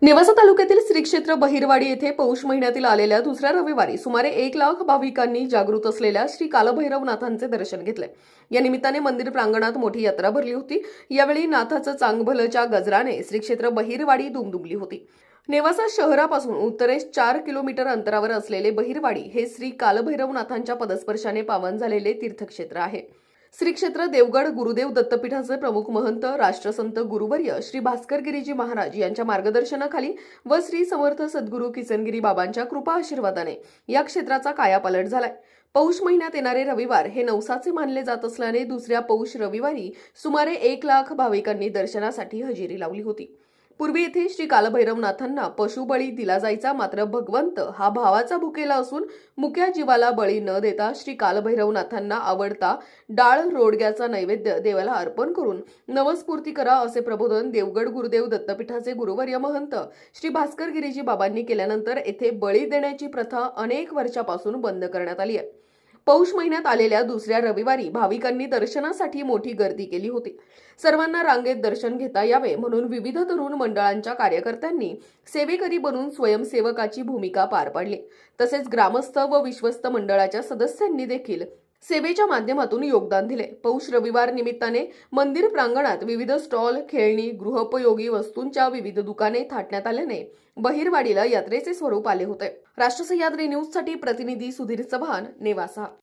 नेवासा तालुक्यातील श्री क्षेत्र बहिरवाडी येथे पौष महिन्यातील आलेल्या दुसऱ्या रविवारी सुमारे 1,00,000 भाविकांनी जागृत असलेल्या श्री कालभैरवनाथांचे दर्शन घेतले। या निमित्ताने मंदिर प्रांगणात मोठी यात्रा भरली होती। यावेळी नाथाचं चांगभलच्या गजराने श्री क्षेत्र बहिरवाडी दुमदुमली होती। नेवासा शहरापासून उत्तरेस 4 किलोमीटर अंतरावर असलेले बहिरवाडी हे श्री कालभैरवनाथांच्या पदस्पर्शाने पावन झालेले तीर्थक्षेत्र आहे। श्री क्षेत्र देवगड गुरुदेव दत्तपीठाचे प्रमुख महंत राष्ट्रसंत गुरुवर्य श्री भास्कर गिरीजी महाराज यांच्या मार्गदर्शनाखाली व श्री समर्थ सद्गुरू किसनगिरी बाबांच्या कृपा आशीर्वादाने या क्षेत्राचा कायापालट झालाय। पौष महिन्यात येणारे रविवार हे नवसाचे मानले जात असल्याने दुसऱ्या पौष रविवारी सुमारे 1,00,000 भाविकांनी दर्शनासाठी हजेरी लावली होती। पूर्वी येथे श्री कालभैरवनाथांना पशुबळी दिला जायचा, मात्र भगवंत हा भावाचा भुकेला असून मुक्या जीवाला बळी न देता श्री कालभैरवनाथांना आवडता डाळ रोडग्याचा नैवेद्य देवाला अर्पण करून नवस्फूर्ती करा असे प्रबोधन देवगड गुरुदेव दत्तपीठाचे गुरुवर्य महंत श्री भास्कर गिरीजी बाबांनी केल्यानंतर येथे बळी देण्याची प्रथा अनेक वर्षापासून बंद करण्यात आली आहे। पौष महिन्यात आलेल्या दुसऱ्या रविवारी भाविकांनी दर्शनासाठी मोठी गर्दी केली होती। सर्वांना रांगेत दर्शन घेता यावे म्हणून विविध तरुण मंडळांच्या कार्यकर्त्यांनी सेवेकरी बनून स्वयंसेवकाची भूमिका पार पाडली। तसेच ग्रामस्थ व विश्वस्त मंडळाच्या सदस्यांनी देखील सेवेच्या माध्यमातून योगदान दिले। पौष रविवार निमित्ताने मंदिर प्रांगणात विविध स्टॉल, खेळणी, गृहोपयोगी वस्तूंच्या विविध दुकाने थाटण्यात आल्याने बहिरवाडीला यात्रेचे स्वरूप आले होते। राष्ट्र सह्याद्री न्यूजसाठी प्रतिनिधी सुधीर चव्हाण, नेवासा।